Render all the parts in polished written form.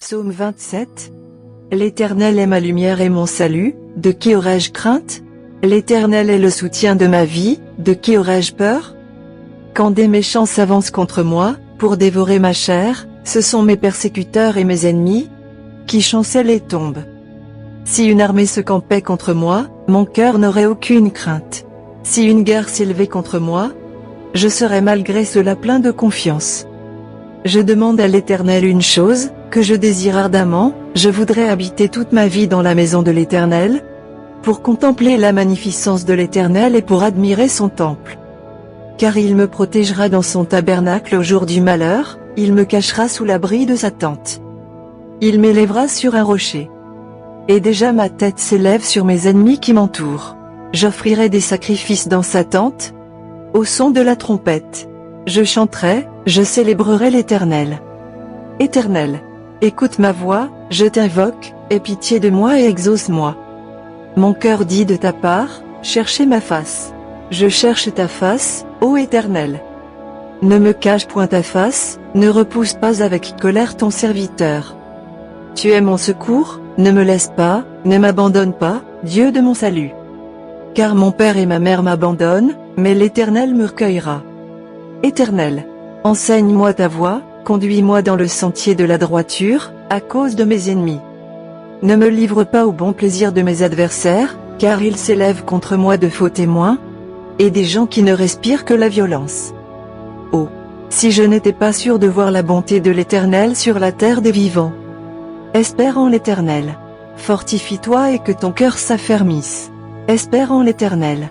Psaume 27. L'Éternel est ma lumière et mon salut, de qui aurais-je crainte? L'Éternel est le soutien de ma vie, de qui aurais-je peur? Quand des méchants s'avancent contre moi, pour dévorer ma chair, ce sont mes persécuteurs et mes ennemis, qui chancellent et tombent. Si une armée se campait contre moi, mon cœur n'aurait aucune crainte. Si une guerre s'élevait contre moi, je serais malgré cela plein de confiance. Je demande à l'Éternel une chose, que je désire ardemment, je voudrais habiter toute ma vie dans la maison de l'Éternel, pour contempler la magnificence de l'Éternel et pour admirer son temple. Car il me protégera dans son tabernacle au jour du malheur, il me cachera sous l'abri de sa tente. Il m'élèvera sur un rocher. Et déjà ma tête s'élève sur mes ennemis qui m'entourent. J'offrirai des sacrifices dans sa tente, au son de la trompette. Je chanterai, je célébrerai l'Éternel. Éternel, écoute ma voix, je t'invoque, aie pitié de moi et exauce-moi. Mon cœur dit de ta part, cherchez ma face. Je cherche ta face, ô Éternel. Ne me cache point ta face, ne repousse pas avec colère ton serviteur. Tu es mon secours, ne me laisse pas, ne m'abandonne pas, Dieu de mon salut. Car mon père et ma mère m'abandonnent, mais l'Éternel me recueillera. Éternel, enseigne-moi ta voie, conduis-moi dans le sentier de la droiture, à cause de mes ennemis. Ne me livre pas au bon plaisir de mes adversaires, car ils s'élèvent contre moi de faux témoins, et des gens qui ne respirent que la violence. Oh, si je n'étais pas sûr de voir la bonté de l'Éternel sur la terre des vivants. Espère en l'Éternel. Fortifie-toi et que ton cœur s'affermisse. Espère en l'Éternel.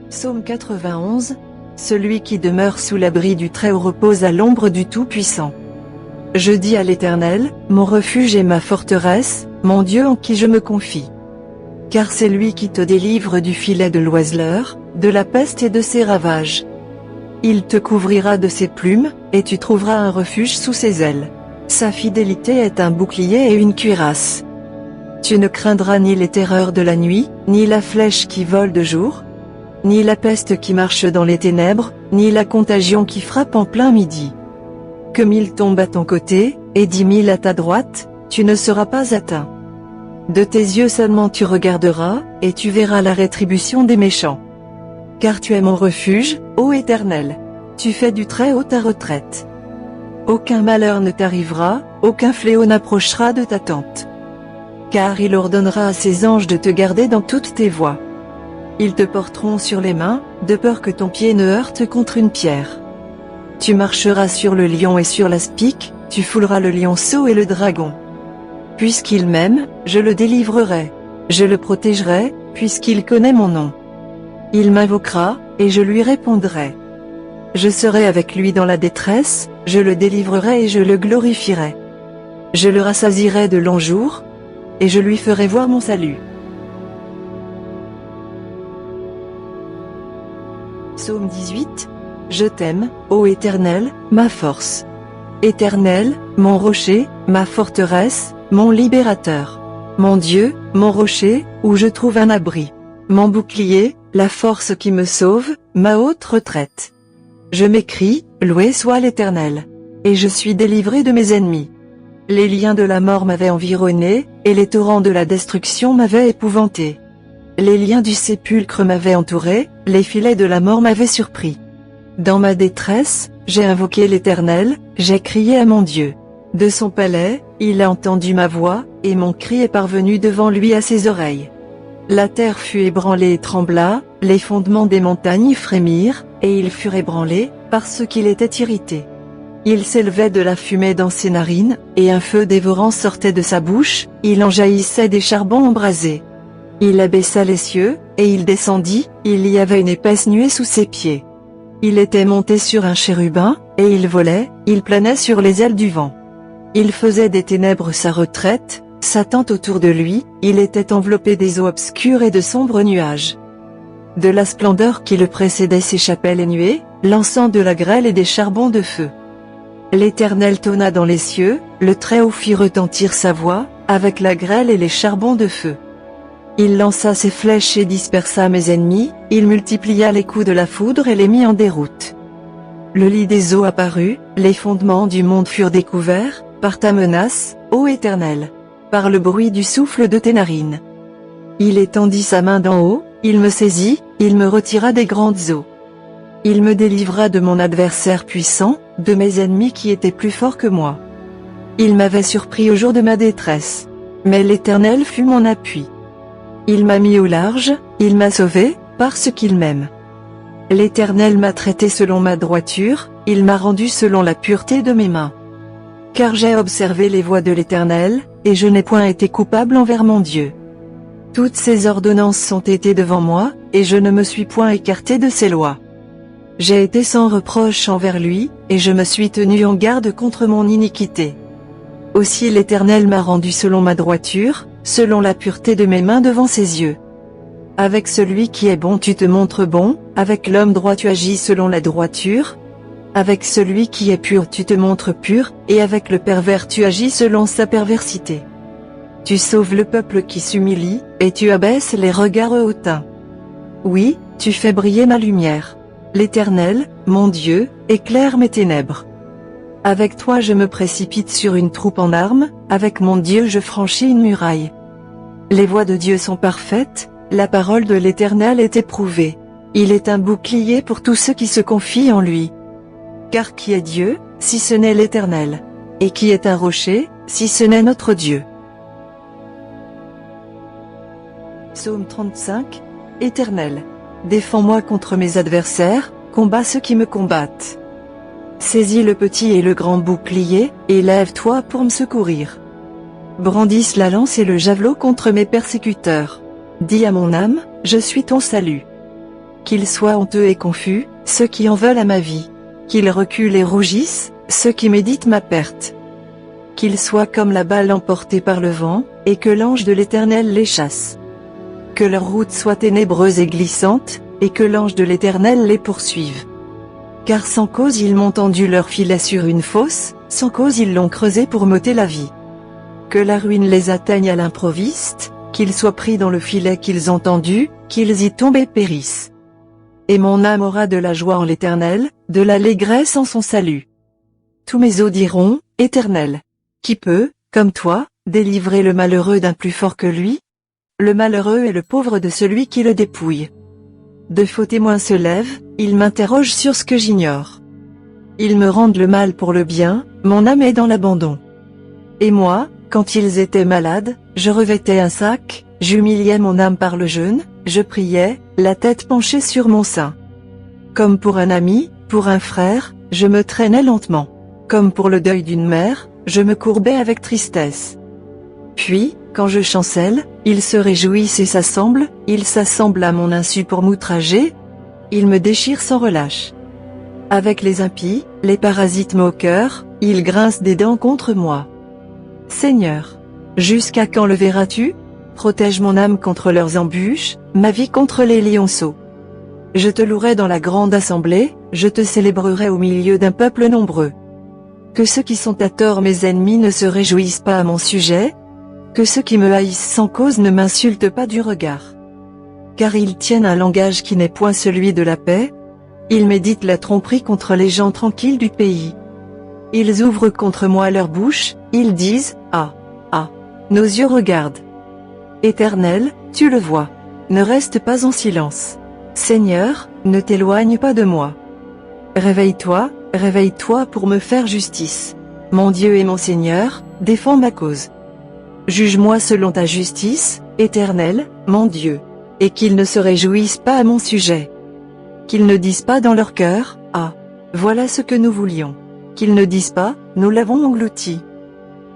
Psaume 91. Celui qui demeure sous l'abri du Très-Haut repose à l'ombre du Tout-Puissant. Je dis à l'Éternel, mon refuge et ma forteresse, mon Dieu en qui je me confie. Car c'est lui qui te délivre du filet de l'oiseleur, de la peste et de ses ravages. Il te couvrira de ses plumes, et tu trouveras un refuge sous ses ailes. Sa fidélité est un bouclier et une cuirasse. Tu ne craindras ni les terreurs de la nuit, ni la flèche qui vole de jour, ni la peste qui marche dans les ténèbres, ni la contagion qui frappe en plein midi. Que 1000 tombent à ton côté, et 10 000 à ta droite, tu ne seras pas atteint. De tes yeux seulement tu regarderas, et tu verras la rétribution des méchants. Car tu es mon refuge, ô Éternel. Tu fais du Très-Haut ta retraite. Aucun malheur ne t'arrivera, aucun fléau n'approchera de ta tente. Car il ordonnera à ses anges de te garder dans toutes tes voies. Ils te porteront sur les mains, de peur que ton pied ne heurte contre une pierre. Tu marcheras sur le lion et sur l'aspic, tu fouleras le lionceau et le dragon. Puisqu'il m'aime, je le délivrerai. Je le protégerai, puisqu'il connaît mon nom. Il m'invoquera, et je lui répondrai. Je serai avec lui dans la détresse, je le délivrerai et je le glorifierai. Je le rassasierai de longs jours, et je lui ferai voir mon salut. Psaume 18. Je t'aime, ô Éternel, ma force. Éternel, mon rocher, ma forteresse, mon libérateur. Mon Dieu, mon rocher, où je trouve un abri. Mon bouclier, la force qui me sauve, ma haute retraite. Je m'écrie, loué soit l'Éternel. Et je suis délivré de mes ennemis. Les liens de la mort m'avaient environné, et les torrents de la destruction m'avaient épouvanté. Les liens du sépulcre m'avaient entouré, les filets de la mort m'avaient surpris. Dans ma détresse, j'ai invoqué l'Éternel, j'ai crié à mon Dieu. De son palais, il a entendu ma voix, et mon cri est parvenu devant lui à ses oreilles. La terre fut ébranlée et trembla, les fondements des montagnes frémirent, et ils furent ébranlés, parce qu'il était irrité. Il s'élevait de la fumée dans ses narines, et un feu dévorant sortait de sa bouche, il en jaillissait des charbons embrasés. Il abaissa les cieux, et il descendit, il y avait une épaisse nuée sous ses pieds. Il était monté sur un chérubin, et il volait, il planait sur les ailes du vent. Il faisait des ténèbres sa retraite, sa tente autour de lui, il était enveloppé des eaux obscures et de sombres nuages. De la splendeur qui le précédait s'échappaient les nuées, lançant de la grêle et des charbons de feu. L'Éternel tonna dans les cieux, le Très-Haut fit retentir sa voix, avec la grêle et les charbons de feu. Il lança ses flèches et dispersa mes ennemis, il multiplia les coups de la foudre et les mit en déroute. Le lit des eaux apparut, les fondements du monde furent découverts, par ta menace, ô Éternel. Par le bruit du souffle de tes narines. Il étendit sa main d'en haut, il me saisit, il me retira des grandes eaux. Il me délivra de mon adversaire puissant, de mes ennemis qui étaient plus forts que moi. Il m'avait surpris au jour de ma détresse. Mais l'Éternel fut mon appui. Il m'a mis au large, il m'a sauvé, parce qu'il m'aime. L'Éternel m'a traité selon ma droiture, il m'a rendu selon la pureté de mes mains. Car j'ai observé les voies de l'Éternel, et je n'ai point été coupable envers mon Dieu. Toutes ses ordonnances ont été devant moi, et je ne me suis point écarté de ses lois. J'ai été sans reproche envers lui, et je me suis tenu en garde contre mon iniquité. Aussi l'Éternel m'a rendu selon ma droiture, selon la pureté de mes mains devant ses yeux. Avec celui qui est bon tu te montres bon, avec l'homme droit tu agis selon la droiture. Avec celui qui est pur tu te montres pur, et avec le pervers tu agis selon sa perversité. Tu sauves le peuple qui s'humilie, et tu abaisses les regards hautains. Oui, tu fais briller ma lumière. L'Éternel, mon Dieu, éclaire mes ténèbres. Avec toi je me précipite sur une troupe en armes, avec mon Dieu je franchis une muraille. Les voies de Dieu sont parfaites, la parole de l'Éternel est éprouvée. Il est un bouclier pour tous ceux qui se confient en lui. Car qui est Dieu, si ce n'est l'Éternel? Et qui est un rocher, si ce n'est notre Dieu? Psaume 35. Éternel, défends-moi contre mes adversaires, combats ceux qui me combattent. Saisis le petit et le grand bouclier, et lève-toi pour me secourir. Brandisse la lance et le javelot contre mes persécuteurs. Dis à mon âme, je suis ton salut. Qu'ils soient honteux et confus, ceux qui en veulent à ma vie. Qu'ils reculent et rougissent, ceux qui méditent ma perte. Qu'ils soient comme la balle emportée par le vent, et que l'ange de l'Éternel les chasse. Que leur route soit ténébreuse et glissante, et que l'ange de l'Éternel les poursuive. Car sans cause ils m'ont tendu leur filet sur une fosse, sans cause ils l'ont creusé pour m'ôter la vie. Que la ruine les atteigne à l'improviste, qu'ils soient pris dans le filet qu'ils ont tendu, qu'ils y tombent et périssent. Et mon âme aura de la joie en l'Éternel, de l'allégresse en son salut. Tous mes os diront, Éternel, qui peut, comme toi, délivrer le malheureux d'un plus fort que lui? Le malheureux est le pauvre de celui qui le dépouille. De faux témoins se lèvent, ils m'interrogent sur ce que j'ignore. Ils me rendent le mal pour le bien, mon âme est dans l'abandon. Et moi, quand ils étaient malades, je revêtais un sac, j'humiliais mon âme par le jeûne, je priais, la tête penchée sur mon sein. Comme pour un ami, pour un frère, je me traînais lentement. Comme pour le deuil d'une mère, je me courbais avec tristesse. Puis, quand je chancelle, ils se réjouissent et s'assemblent, ils s'assemblent à mon insu pour m'outrager. Ils me déchirent sans relâche. Avec les impies, les parasites moqueurs, ils grincent des dents contre moi. Seigneur, jusqu'à quand le verras-tu? Protège mon âme contre leurs embûches, ma vie contre les lionceaux. Je te louerai dans la grande assemblée, je te célébrerai au milieu d'un peuple nombreux. Que ceux qui sont à tort mes ennemis ne se réjouissent pas à mon sujet, que ceux qui me haïssent sans cause ne m'insultent pas du regard. Car ils tiennent un langage qui n'est point celui de la paix, ils méditent la tromperie contre les gens tranquilles du pays. Ils ouvrent contre moi leur bouche, ils disent, ah, ah, nos yeux regardent. Éternel, tu le vois. Ne reste pas en silence. Seigneur, ne t'éloigne pas de moi. Réveille-toi, réveille-toi pour me faire justice. Mon Dieu et mon Seigneur, défends ma cause. Juge-moi selon ta justice, Éternel, mon Dieu. Et qu'ils ne se réjouissent pas à mon sujet. Qu'ils ne disent pas dans leur cœur, ah, voilà ce que nous voulions. Qu'ils ne disent pas, nous l'avons englouti.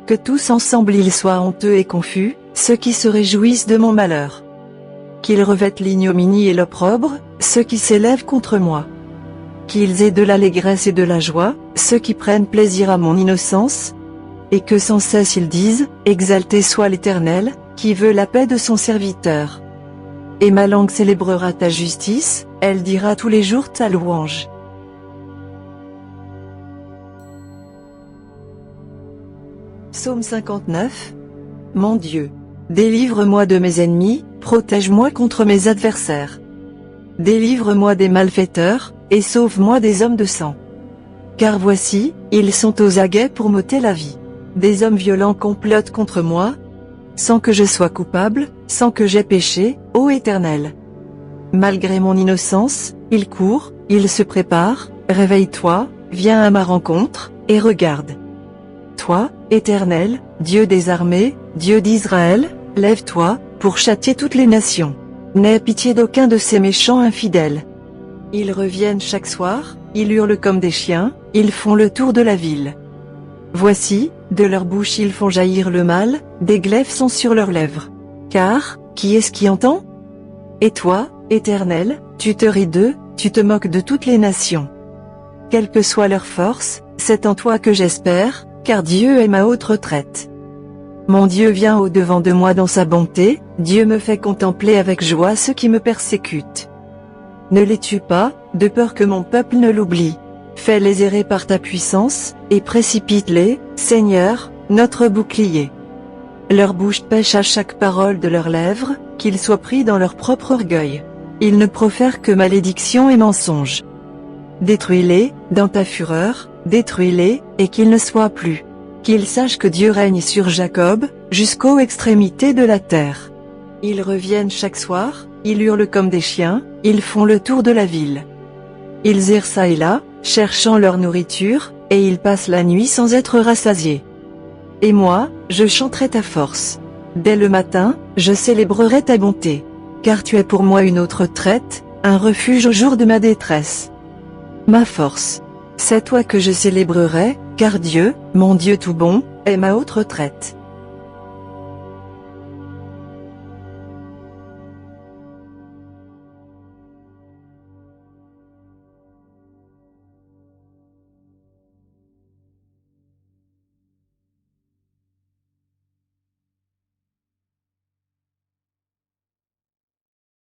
Que tous ensemble ils soient honteux et confus, ceux qui se réjouissent de mon malheur. Qu'ils revêtent l'ignominie et l'opprobre, ceux qui s'élèvent contre moi. Qu'ils aient de l'allégresse et de la joie, ceux qui prennent plaisir à mon innocence, et que sans cesse ils disent, exalté soit l'Éternel, qui veut la paix de son serviteur. Et ma langue célébrera ta justice, elle dira tous les jours ta louange. Psaume 59. Mon Dieu, Délivre-moi de mes ennemis, protège-moi contre mes adversaires. Délivre-moi des malfaiteurs, et sauve-moi des hommes de sang. Car voici, ils sont aux aguets pour m'ôter la vie. Des hommes violents complotent contre moi, sans que je sois coupable, sans que j'aie péché, ô Éternel. Malgré mon innocence, ils courent, ils se préparent, réveille-toi, viens à ma rencontre, et regarde. Toi, Éternel, Dieu des armées, Dieu d'Israël, lève-toi, pour châtier toutes les nations. N'aie pitié d'aucun de ces méchants infidèles. Ils reviennent chaque soir, ils hurlent comme des chiens, ils font le tour de la ville. Voici, de leur bouche ils font jaillir le mal, des glaives sont sur leurs lèvres. Car, qui est-ce qui entend? Et toi, Éternel, tu te ris d'eux, tu te moques de toutes les nations. Quelle que soit leur force, c'est en toi que j'espère, car Dieu est ma haute retraite. Mon Dieu vient au-devant de moi dans sa bonté, Dieu me fait contempler avec joie ceux qui me persécutent. Ne les tue pas, de peur que mon peuple ne l'oublie. Fais-les errer par ta puissance, et précipite-les, Seigneur, notre bouclier. Leur bouche pêche à chaque parole de leurs lèvres, qu'ils soient pris dans leur propre orgueil. Ils ne profèrent que malédiction et mensonge. Détruis-les, dans ta fureur, détruis-les, et qu'ils ne soient plus. Qu'ils sachent que Dieu règne sur Jacob, jusqu'aux extrémités de la terre. Ils reviennent chaque soir, ils hurlent comme des chiens, ils font le tour de la ville. Ils errent çà et là, cherchant leur nourriture, et ils passent la nuit sans être rassasiés. Et moi, je chanterai ta force. Dès le matin, je célébrerai ta bonté. Car tu es pour moi une autre retraite, un refuge au jour de ma détresse. Ma force. C'est toi que je célébrerai, car Dieu, mon Dieu tout bon, est ma haute retraite.